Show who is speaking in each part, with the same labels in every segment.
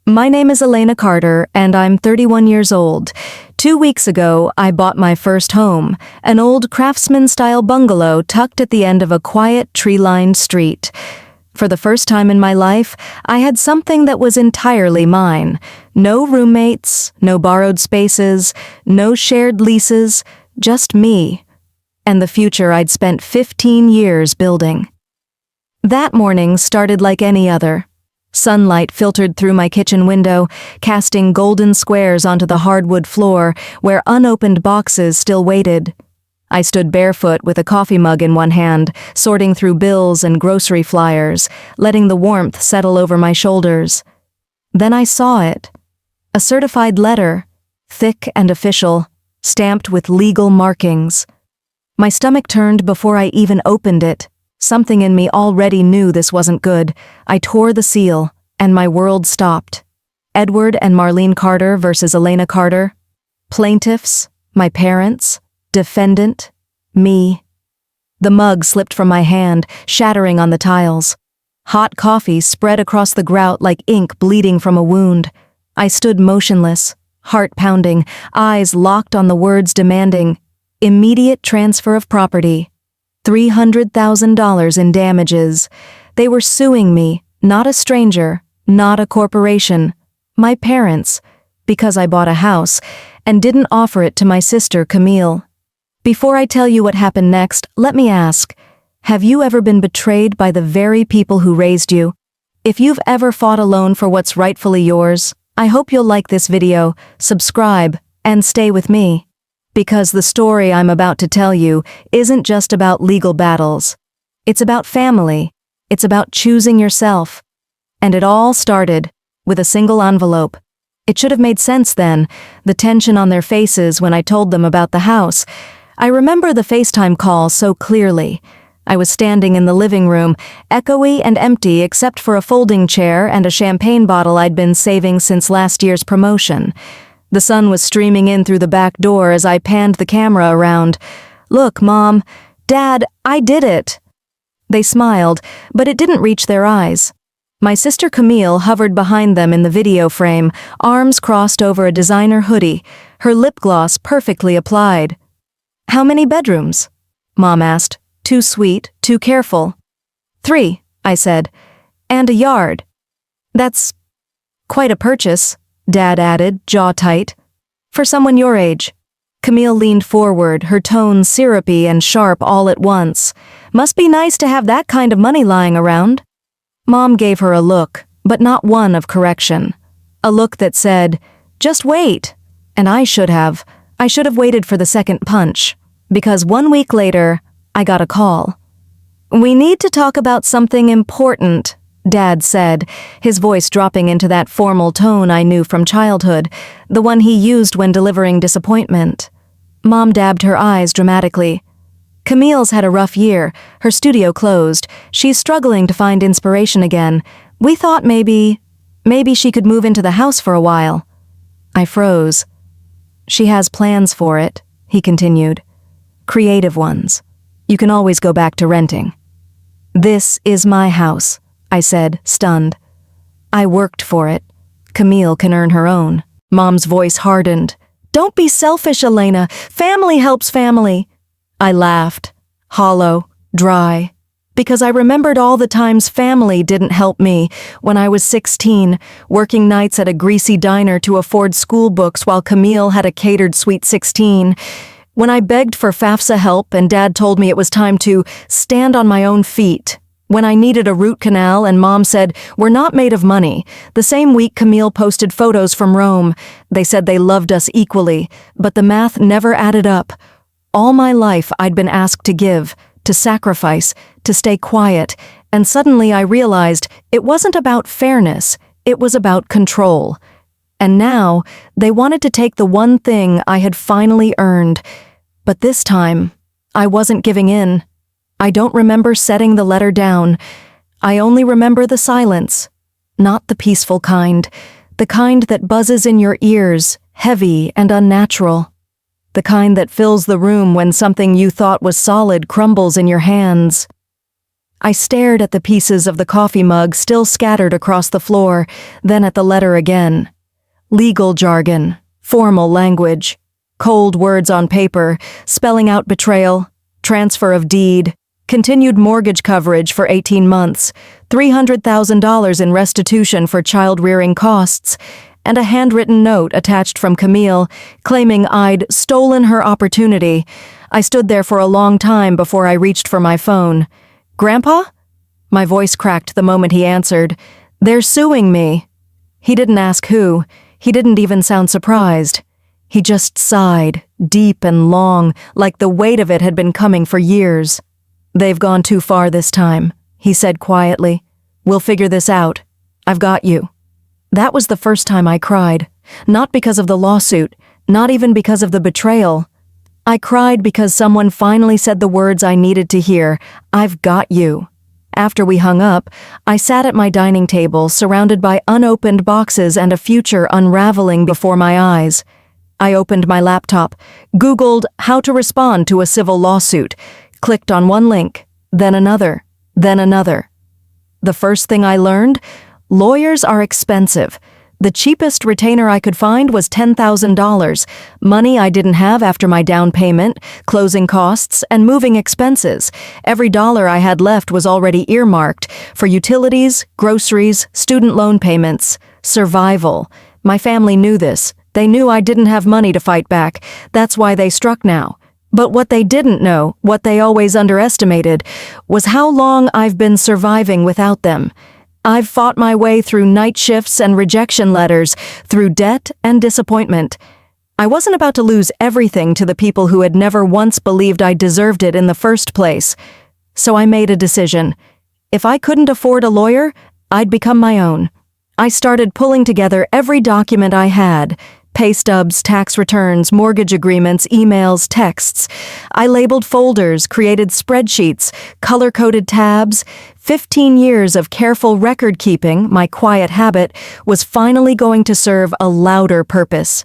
Speaker 1: My name is Elena Carter, and I'm 31 years old. 2 weeks ago, I bought my first home, an old craftsman-style bungalow tucked at the end of a quiet, tree-lined street. For the first time in my life, I had something that was entirely mine. No roommates, no borrowed spaces, no shared leases, just me. And the future I'd spent 15 years building. That morning started like any other. Sunlight filtered through my kitchen window, casting golden squares onto the hardwood floor where unopened boxes still waited. I stood barefoot with a coffee mug in one hand, sorting through bills and grocery flyers, letting the warmth settle over my shoulders. Then I saw it. A certified letter, thick and official, stamped with legal markings. My stomach turned before I even opened it. Something in me already knew this wasn't good. I tore the seal, and my world stopped. Edward and Marlene Carter versus Elena Carter. Plaintiffs, my parents, defendant, me. The mug slipped from my hand, shattering on the tiles. Hot coffee spread across the grout like ink bleeding from a wound. I stood motionless, heart pounding, eyes locked on the words demanding immediate transfer of property. $300,000 in damages. They were suing me, not a stranger, not a corporation, my parents, because I bought a house and didn't offer it to my sister Camille. Before I tell you what happened next, let me ask, have you ever been betrayed by the very people who raised you? If you've ever fought alone for what's rightfully yours, I hope you'll like this video, subscribe, and stay with me. Because the story I'm about to tell you isn't just about legal battles. It's about family. It's about choosing yourself. And it all started with a single envelope. It should have made sense then, the tension on their faces when I told them about the house. I remember the FaceTime call so clearly. I was standing in the living room, echoey and empty except for a folding chair and a champagne bottle I'd been saving since last year's promotion. The sun was streaming in through the back door as I panned the camera around. "Look, Mom, Dad, I did it." They smiled, but it didn't reach their eyes. My sister Camille hovered behind them in the video frame, arms crossed over a designer hoodie, her lip gloss perfectly applied. "How many bedrooms?" Mom asked, too sweet, too careful. "3," I said, "and a yard." "That's quite a purchase," Dad added, jaw tight. "For someone your age." Camille leaned forward, her tone syrupy and sharp all at once. "Must be nice to have that kind of money lying around." Mom gave her a look, but not one of correction. A look that said, "Just wait." And I should have waited for the second punch. Because 1 week later, I got a call. "We need to talk about something important," Dad said, his voice dropping into that formal tone I knew from childhood, the one he used when delivering disappointment. Mom dabbed her eyes dramatically. "Camille's had a rough year. Her studio closed. She's struggling to find inspiration again. We thought maybe she could move into the house for a while." I froze. "She has plans for it," he continued. "Creative ones. You can always go back to renting." "This is my house," I said, stunned. "I worked for it. Camille can earn her own." Mom's voice hardened. "Don't be selfish, Elena. Family helps family." I laughed, hollow, dry, because I remembered all the times family didn't help me when I was 16, working nights at a greasy diner to afford school books while Camille had a catered Sweet 16. When I begged for FAFSA help and Dad told me it was time to stand on my own feet. When I needed a root canal and Mom said, "We're not made of money." The same week Camille posted photos from Rome. They said they loved us equally, but the math never added up. All my life I'd been asked to give, to sacrifice, to stay quiet, and suddenly I realized it wasn't about fairness, it was about control. And now, they wanted to take the one thing I had finally earned. But this time, I wasn't giving in. I don't remember setting the letter down. I only remember the silence. Not the peaceful kind. The kind that buzzes in your ears, heavy and unnatural. The kind that fills the room when something you thought was solid crumbles in your hands. I stared at the pieces of the coffee mug still scattered across the floor, then at the letter again. Legal jargon, formal language, cold words on paper, spelling out betrayal, transfer of deed, continued mortgage coverage for 18 months, $300,000 in restitution for child-rearing costs, and a handwritten note attached from Camille, claiming I'd stolen her opportunity. I stood there for a long time before I reached for my phone. "Grandpa?" My voice cracked the moment he answered. "They're suing me." He didn't ask who. He didn't even sound surprised. He just sighed, deep and long, like the weight of it had been coming for years. "They've gone too far this time," he said quietly. "We'll figure this out. I've got you." That was the first time I cried. Not because of the lawsuit, not even because of the betrayal. I cried because someone finally said the words I needed to hear. "I've got you." After we hung up, I sat at my dining table surrounded by unopened boxes and a future unraveling before my eyes. I opened my laptop, Googled how to respond to a civil lawsuit, clicked on one link, then another, then another. The first thing I learned, lawyers are expensive. The cheapest retainer I could find was $10,000, money I didn't have after my down payment, closing costs, and moving expenses. Every dollar I had left was already earmarked for utilities, groceries, student loan payments, survival. My family knew this. They knew I didn't have money to fight back. That's why they struck now. But what they didn't know, what they always underestimated, was how long I've been surviving without them. I've fought my way through night shifts and rejection letters, through debt and disappointment. I wasn't about to lose everything to the people who had never once believed I deserved it in the first place. So I made a decision. If I couldn't afford a lawyer, I'd become my own. I started pulling together every document I had. Pay stubs, tax returns, mortgage agreements, emails, texts. I labeled folders, created spreadsheets, color-coded tabs. 15 years of careful record-keeping, my quiet habit, was finally going to serve a louder purpose.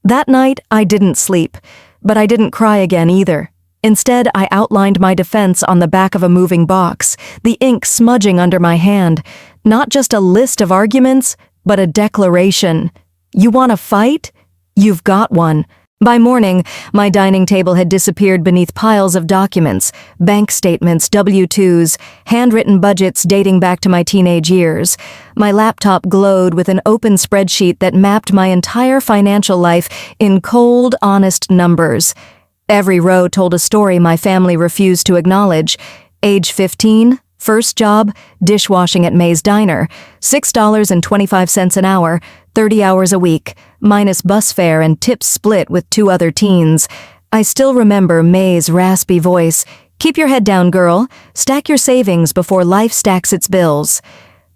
Speaker 1: That night, I didn't sleep, but I didn't cry again either. Instead, I outlined my defense on the back of a moving box, the ink smudging under my hand. Not just a list of arguments, but a declaration. You want to fight? You've got one. By morning, my dining table had disappeared beneath piles of documents, bank statements, W-2s, handwritten budgets dating back to my teenage years. My laptop glowed with an open spreadsheet that mapped my entire financial life in cold, honest numbers. Every row told a story my family refused to acknowledge. Age 15, first job, dishwashing at May's Diner, $6.25 an hour, 30 hours a week, minus bus fare and tips split with 2 other teens. I still remember May's raspy voice, "Keep your head down, girl. Stack your savings before life stacks its bills."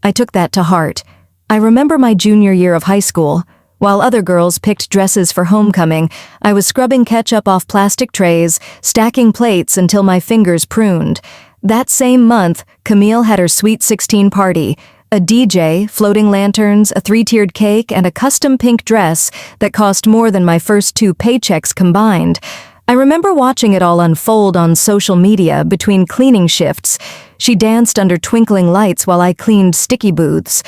Speaker 1: I took that to heart. I remember my junior year of high school. While other girls picked dresses for homecoming, I was scrubbing ketchup off plastic trays, stacking plates until my fingers pruned. That same month, Camille had her Sweet 16 party. A DJ, floating lanterns, a 3-tiered cake, and a custom pink dress that cost more than my first 2 paychecks combined. I remember watching it all unfold on social media between cleaning shifts. She danced under twinkling lights while I cleaned sticky booths.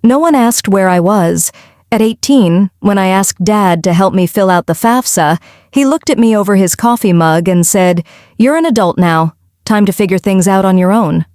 Speaker 1: No one asked where I was. At 18, when I asked Dad to help me fill out the FAFSA, he looked at me over his coffee mug and said, "You're an adult now. Time to figure things out on your own."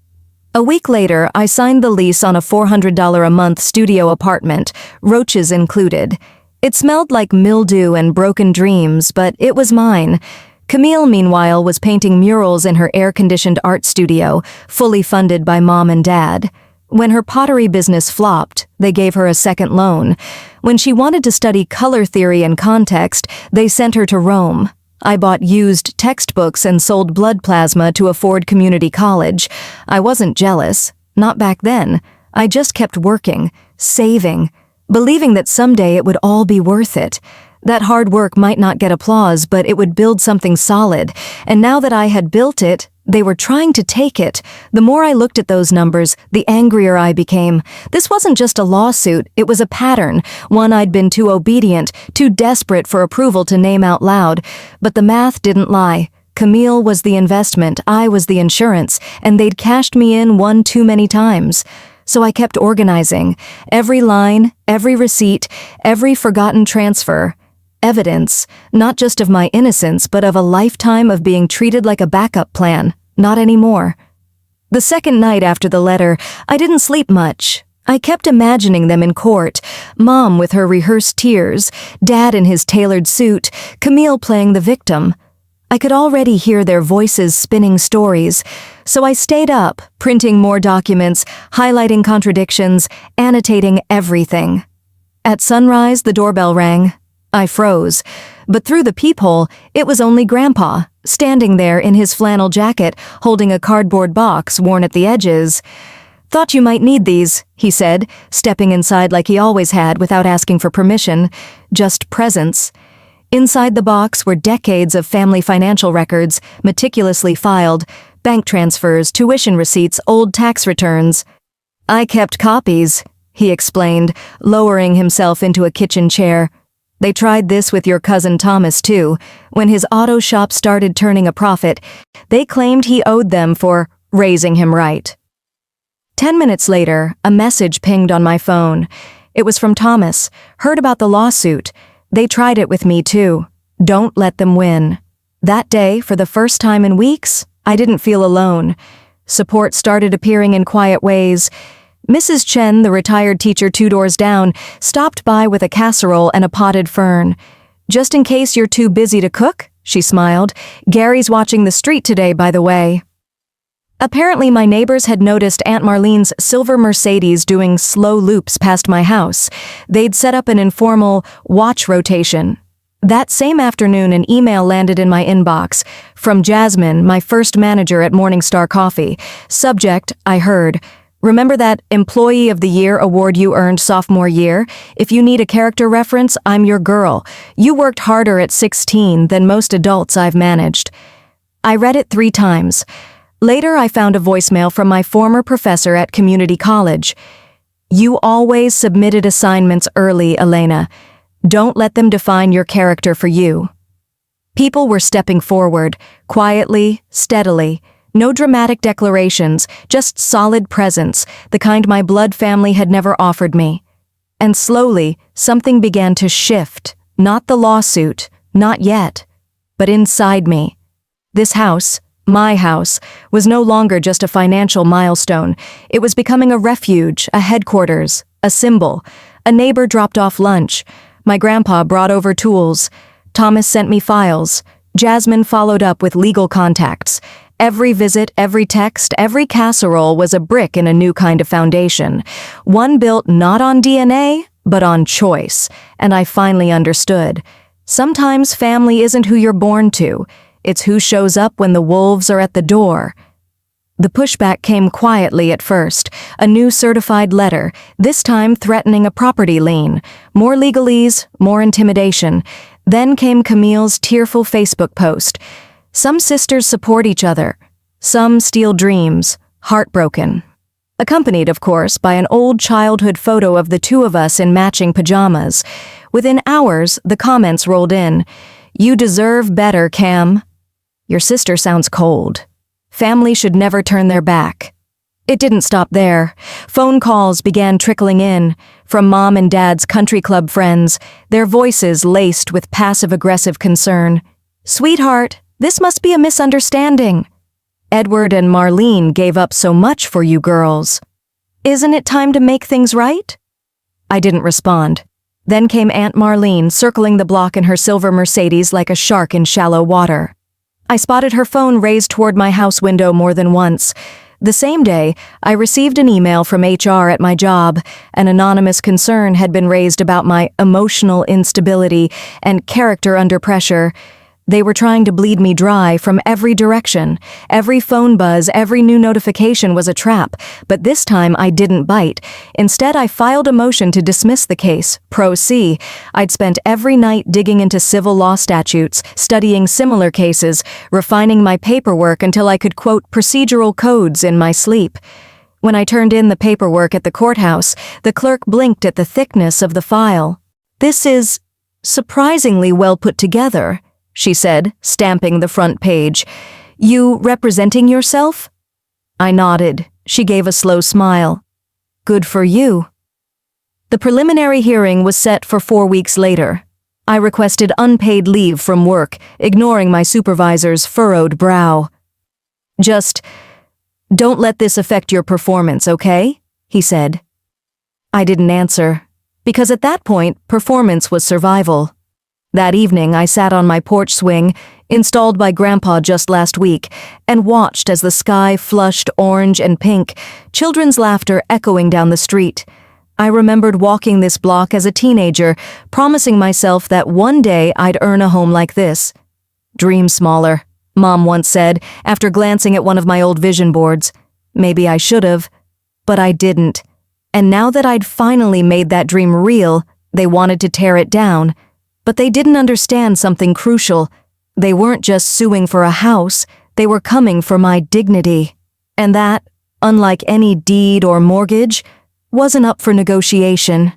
Speaker 1: A week later, I signed the lease on a $400 a month studio apartment, roaches included. It smelled like mildew and broken dreams, but it was mine. Camille, meanwhile, was painting murals in her air-conditioned art studio, fully funded by Mom and Dad. When her pottery business flopped, they gave her a second loan. When she wanted to study color theory and context, they sent her to Rome. I bought used textbooks and sold blood plasma to afford community college. I wasn't jealous. Not back then. I just kept working, saving, believing that someday it would all be worth it. That hard work might not get applause, but it would build something solid. And now that I had built it, they were trying to take it. The more I looked at those numbers, the angrier I became. This wasn't just a lawsuit, it was a pattern, one I'd been too obedient, too desperate for approval to name out loud. But the math didn't lie. Camille was the investment, I was the insurance, and they'd cashed me in one too many times. So I kept organizing. Every line, every receipt, every forgotten transfer. Evidence, not just of my innocence, but of a lifetime of being treated like a backup plan. Not anymore. The second night after the letter, I didn't sleep much. I kept imagining them in court, Mom with her rehearsed tears, Dad in his tailored suit, Camille playing the victim. I could already hear their voices spinning stories, so I stayed up, printing more documents, highlighting contradictions, annotating everything. At sunrise, the doorbell rang. I froze, but through the peephole, it was only Grandpa, standing there in his flannel jacket, holding a cardboard box worn at the edges. "Thought you might need these," he said, stepping inside like he always had without asking for permission, just presence. Inside the box were decades of family financial records, meticulously filed, bank transfers, tuition receipts, old tax returns. "I kept copies," he explained, lowering himself into a kitchen chair. "They tried this with your cousin Thomas, too. When his auto shop started turning a profit, they claimed he owed them for raising him right." 10 minutes later, a message pinged on my phone. It was from Thomas. "Heard about the lawsuit. They tried it with me, too. Don't let them win." That day, for the first time in weeks, I didn't feel alone. Support started appearing in quiet ways. Mrs. Chen, the retired teacher 2 doors down, stopped by with a casserole and a potted fern. "Just in case you're too busy to cook," she smiled. "Gary's watching the street today, by the way." Apparently, my neighbors had noticed Aunt Marlene's silver Mercedes doing slow loops past my house. They'd set up an informal watch rotation. That same afternoon, an email landed in my inbox from Jasmine, my first manager at Morningstar Coffee. Subject, I heard, "Remember that Employee of the Year award you earned sophomore year? If you need a character reference, I'm your girl. You worked harder at 16 than most adults I've managed." I read it 3 times. Later, I found a voicemail from my former professor at community college. "You always submitted assignments early, Elena. Don't let them define your character for you." People were stepping forward, quietly, steadily. No dramatic declarations, just solid presence, the kind my blood family had never offered me. And slowly, something began to shift. Not the lawsuit, not yet, but inside me. This house, my house, was no longer just a financial milestone. It was becoming a refuge, a headquarters, a symbol. A neighbor dropped off lunch. My grandpa brought over tools. Thomas sent me files. Jasmine followed up with legal contacts. Every visit, every text, every casserole was a brick in a new kind of foundation. One built not on DNA, but on choice. And I finally understood. Sometimes family isn't who you're born to. It's who shows up when the wolves are at the door. The pushback came quietly at first, a new certified letter, this time threatening a property lien. More legalese, more intimidation. Then came Camille's tearful Facebook post. Some sisters support each other. Some steal dreams, heartbroken. Accompanied, of course, by an old childhood photo of the 2 of us in matching pajamas. Within hours, the comments rolled in. "You deserve better, Cam. Your sister sounds cold. Family should never turn their back." It didn't stop there. Phone calls began trickling in, from Mom and Dad's country club friends, their voices laced with passive-aggressive concern. "Sweetheart, this must be a misunderstanding. Edward and Marlene gave up so much for you girls. Isn't it time to make things right?" I didn't respond. Then came Aunt Marlene circling the block in her silver Mercedes like a shark in shallow water. I spotted her phone raised toward my house window more than once. The same day, I received an email from HR at my job. An anonymous concern had been raised about my emotional instability and character under pressure. They were trying to bleed me dry from every direction. Every phone buzz, every new notification was a trap, but this time I didn't bite. Instead, I filed a motion to dismiss the case, Pro C. I'd spent every night digging into civil law statutes, studying similar cases, refining my paperwork until I could quote procedural codes in my sleep. When I turned in the paperwork at the courthouse, the clerk blinked at the thickness of the file. "This is surprisingly well put together," she said, stamping the front page. You representing yourself? I nodded. She gave a slow smile. Good for you. The preliminary hearing was set for 4 weeks later. I requested unpaid leave from work, ignoring my supervisor's furrowed brow. Just, don't let this affect your performance, okay? He said. I didn't answer, because at that point, performance was survival. That evening, I sat on my porch swing, installed by Grandpa just last week, and watched as the sky flushed orange and pink, children's laughter echoing down the street. I remembered walking this block as a teenager, promising myself that one day I'd earn a home like this. Dream smaller, Mom once said, after glancing at one of my old vision boards. Maybe I should have, but I didn't. And now that I'd finally made that dream real, they wanted to tear it down. But they didn't understand something crucial. They weren't just suing for a house, they were coming for my dignity. And that, unlike any deed or mortgage, wasn't up for negotiation.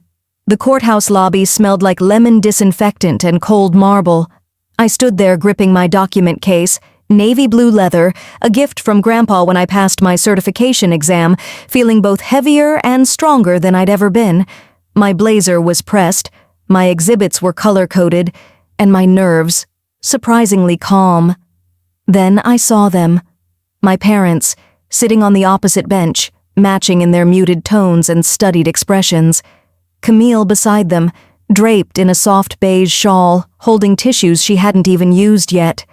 Speaker 1: The courthouse lobby smelled like lemon disinfectant and cold marble. I stood there gripping my document case, navy blue leather, a gift from Grandpa when I passed my certification exam, feeling both heavier and stronger than I'd ever been. My blazer was pressed, my exhibits were color-coded, and my nerves, surprisingly calm. Then I saw them. My parents, sitting on the opposite bench, matching in their muted tones and studied expressions. Camille beside them, draped in a soft beige shawl, holding tissues she hadn't even used yet.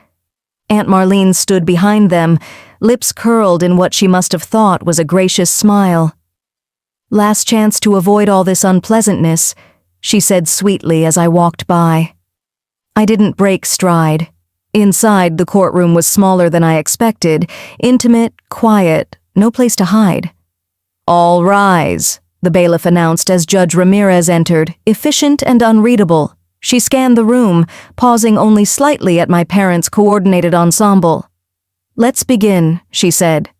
Speaker 1: Aunt Marlene stood behind them, lips curled in what she must have thought was a gracious smile. Last chance to avoid all this unpleasantness, she said sweetly as I walked by. I didn't break stride. Inside, the courtroom was smaller than I expected, intimate, quiet, no place to hide. All rise, the bailiff announced as Judge Ramirez entered, efficient and unreadable. She scanned the room, pausing only slightly at my parents' coordinated ensemble. Let's begin, she said.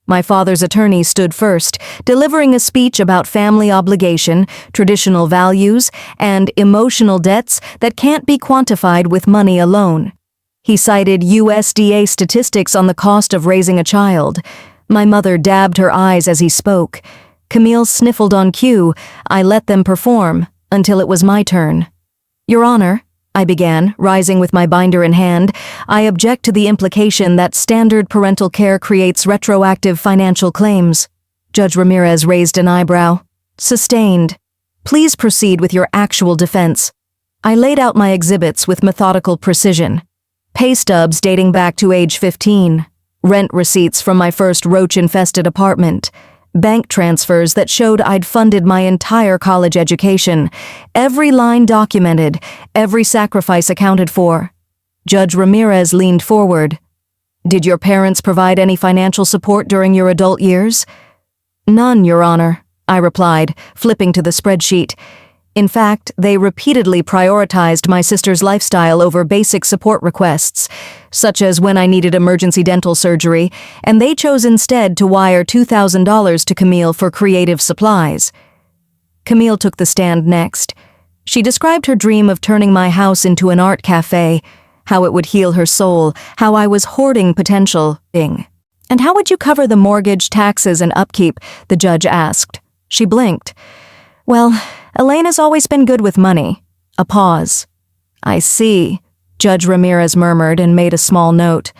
Speaker 1: My father's attorney stood first, delivering a speech about family obligation, traditional values, and emotional debts that can't be quantified with money alone. He cited USDA statistics on the cost of raising a child. My mother dabbed her eyes as he spoke. Camille sniffled on cue. I let them perform, until it was my turn. Your Honor, I began, rising with my binder in hand, I object to the implication that standard parental care creates retroactive financial claims. Judge Ramirez raised an eyebrow. Sustained. Please proceed with your actual defense. I laid out my exhibits with methodical precision. Pay stubs dating back to age 15. Rent receipts from my first roach-infested apartment. Bank transfers that showed I'd funded my entire college education. Every line documented, every sacrifice accounted for. Judge Ramirez leaned forward. Did your parents provide any financial support during your adult years? None, Your Honor, I replied, flipping to the spreadsheet. In fact, they repeatedly prioritized my sister's lifestyle over basic support requests, such as when I needed emergency dental surgery, and they chose instead to wire $2,000 to Camille for creative supplies. Camille took the stand next. She described her dream of turning my house into an art cafe, how it would heal her soul, how I was hoarding potential. And how would you cover the mortgage, taxes, and upkeep? The judge asked. She blinked. Well, Elena's always been good with money. A pause. I see, Judge Ramirez murmured and made a small note.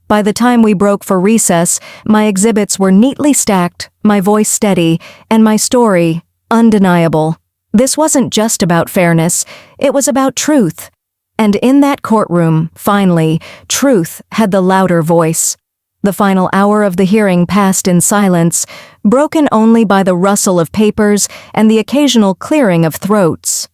Speaker 1: By the time we broke for recess, my exhibits were neatly stacked, my voice steady, and my story undeniable. This wasn't just about fairness, it was about truth. And in that courtroom, finally, truth had the louder voice. The final hour of the hearing passed in silence, broken only by the rustle of papers and the occasional clearing of throats.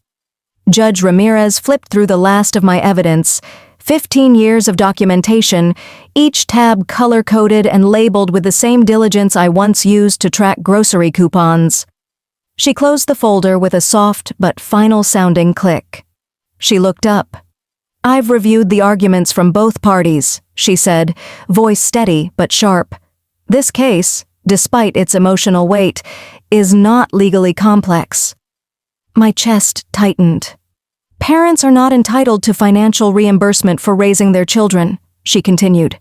Speaker 1: Judge Ramirez flipped through the last of my evidence, 15 years of documentation, each tab color-coded and labeled with the same diligence I once used to track grocery coupons. She closed the folder with a soft but final-sounding click. She looked up. I've reviewed the arguments from both parties, she said, voice steady but sharp. This case, despite its emotional weight, is not legally complex. My chest tightened. Parents are not entitled to financial reimbursement for raising their children, she continued,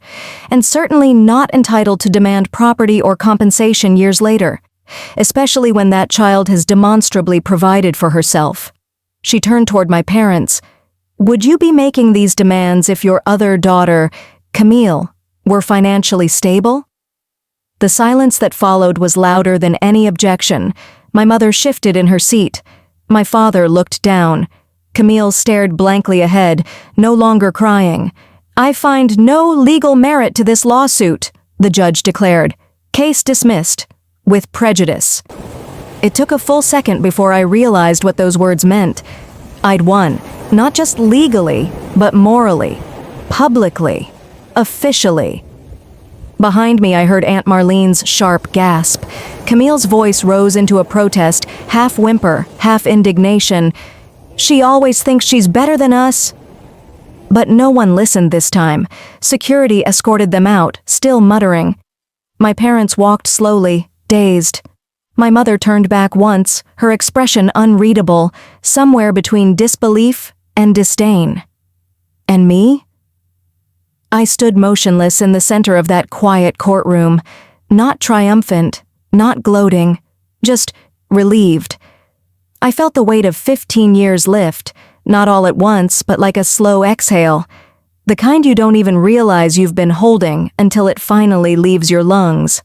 Speaker 1: and certainly not entitled to demand property or compensation years later, especially when that child has demonstrably provided for herself. She turned toward my parents. Would you be making these demands if your other daughter, Camille, were financially stable? The silence that followed was louder than any objection. My mother shifted in her seat. My father looked down. Camille stared blankly ahead, no longer crying. I find no legal merit to this lawsuit, the judge declared. Case dismissed, with prejudice. It took a full second before I realized what those words meant. I'd won, not just legally, but morally, publicly, officially. Behind me, I heard Aunt Marlene's sharp gasp. Camille's voice rose into a protest, half whimper, half indignation. She always thinks she's better than us. But no one listened this time. Security escorted them out, still muttering. My parents walked slowly, dazed. My mother turned back once, her expression unreadable, somewhere between disbelief and disdain. And me? I stood motionless in the center of that quiet courtroom, not triumphant, not gloating, just relieved. I felt the weight of 15 years lift, not all at once, but like a slow exhale, the kind you don't even realize you've been holding until it finally leaves your lungs.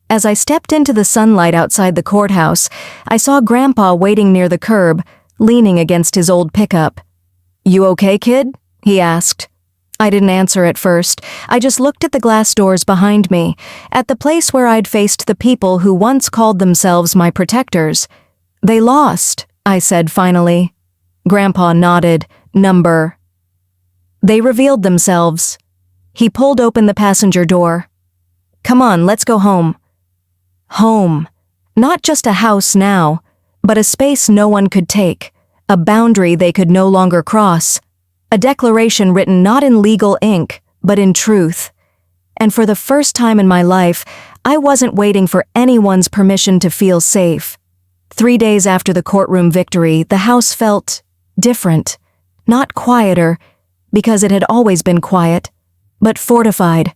Speaker 1: As I stepped into the sunlight outside the courthouse, I saw Grandpa waiting near the curb, leaning against his old pickup. "You okay, kid?" he asked. I didn't answer at first. I just looked at the glass doors behind me, at the place where I'd faced the people who once called themselves my protectors. "They lost," I said finally. Grandpa nodded. "Number." They revealed themselves. He pulled open the passenger door. "Come on, let's go home." Home. Not just a house now, but a space no one could take, a boundary they could no longer cross, a declaration written not in legal ink, but in truth. And for the first time in my life, I wasn't waiting for anyone's permission to feel safe. 3 days after the courtroom victory, the house felt different, not quieter, because it had always been quiet, but fortified.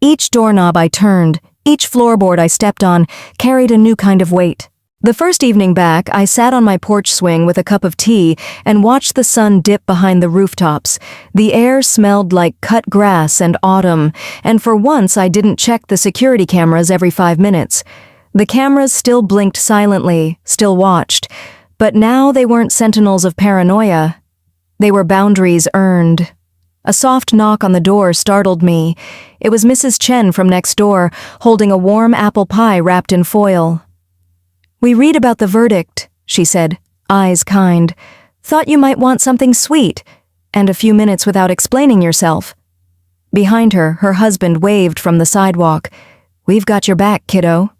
Speaker 1: Each doorknob I turned, each floorboard I stepped on, carried a new kind of weight. The first evening back, I sat on my porch swing with a cup of tea and watched the sun dip behind the rooftops. The air smelled like cut grass and autumn, and for once I didn't check the security cameras every 5 minutes. The cameras still blinked silently, still watched, but now they weren't sentinels of paranoia. They were boundaries earned. A soft knock on the door startled me. It was Mrs. Chen from next door, holding a warm apple pie wrapped in foil. "We read about the verdict," she said, eyes kind. "Thought you might want something sweet, and a few minutes without explaining yourself." Behind her, her husband waved from the sidewalk. "We've got your back, kiddo."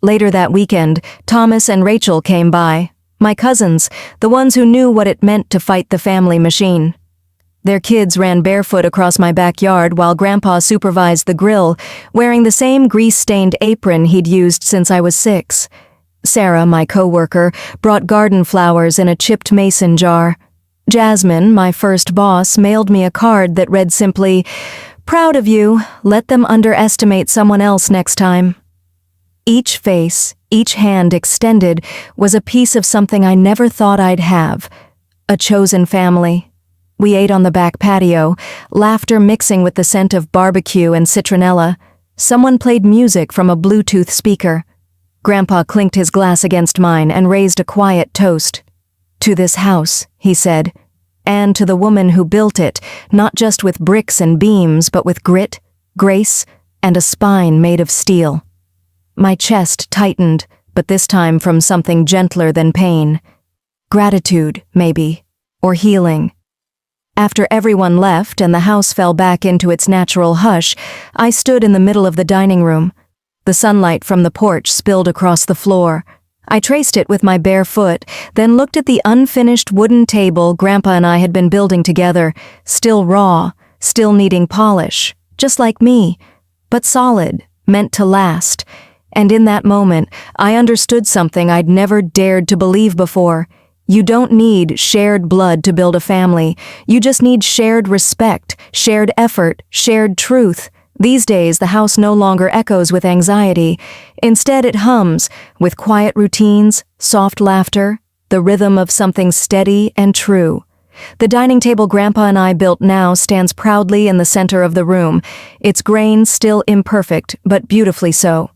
Speaker 1: Later that weekend, Thomas and Rachel came by, my cousins, the ones who knew what it meant to fight the family machine. Their kids ran barefoot across my backyard while Grandpa supervised the grill, wearing the same grease-stained apron he'd used since I was 6. Sarah, my co-worker, brought garden flowers in a chipped mason jar. Jasmine, my first boss, mailed me a card that read simply, "Proud of you, let them underestimate someone else next time." Each face, each hand extended, was a piece of something I never thought I'd have. A chosen family. We ate on the back patio, laughter mixing with the scent of barbecue and citronella. Someone played music from a Bluetooth speaker. Grandpa clinked his glass against mine and raised a quiet toast. "To this house," he said, "and to the woman who built it, not just with bricks and beams, but with grit, grace, and a spine made of steel." My chest tightened, but this time from something gentler than pain. Gratitude, maybe, or healing. After everyone left and the house fell back into its natural hush, I stood in the middle of the dining room. The sunlight from the porch spilled across the floor. I traced it with my bare foot, then looked at the unfinished wooden table Grandpa and I had been building together, still raw, still needing polish, just like me, but solid, meant to last. And in that moment, I understood something I'd never dared to believe before. You don't need shared blood to build a family. You just need shared respect, shared effort, shared truth. These days, the house no longer echoes with anxiety. Instead, it hums with quiet routines, soft laughter, the rhythm of something steady and true. The dining table Grandpa and I built now stands proudly in the center of the room, its grain still imperfect, but beautifully so.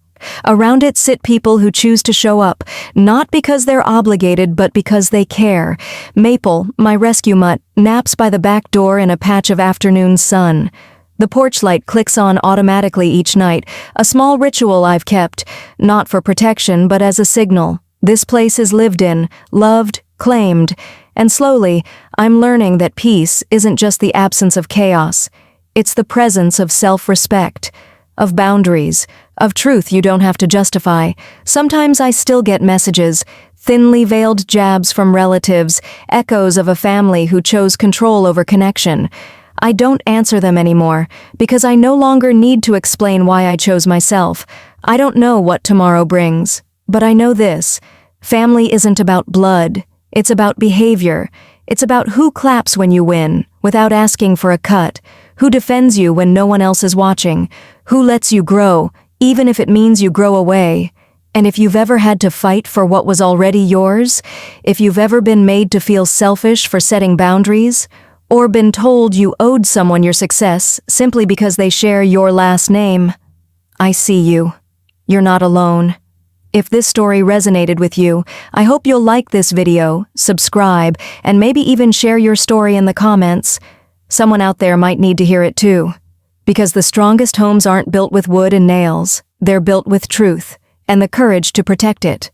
Speaker 1: Around it sit people who choose to show up, not because they're obligated, but because they care. Maple, my rescue mutt, naps by the back door in a patch of afternoon sun. The porch light clicks on automatically each night, a small ritual I've kept, not for protection, but as a signal. This place is lived in, loved, claimed, and slowly, I'm learning that peace isn't just the absence of chaos. It's the presence of self-respect, of boundaries, of truth you don't have to justify. Sometimes I still get messages, thinly veiled jabs from relatives, echoes of a family who chose control over connection. I don't answer them anymore, because I no longer need to explain why I chose myself. I don't know what tomorrow brings, but I know this. Family isn't about blood. It's about behavior. It's about who claps when you win, without asking for a cut, who defends you when no one else is watching, who lets you grow, even if it means you grow away. And if you've ever had to fight for what was already yours, if you've ever been made to feel selfish for setting boundaries, or been told you owed someone your success simply because they share your last name, I see you. You're not alone. If this story resonated with you, I hope you'll like this video, subscribe, and maybe even share your story in the comments. Someone out there might need to hear it too. Because the strongest homes aren't built with wood and nails, they're built with truth, and the courage to protect it.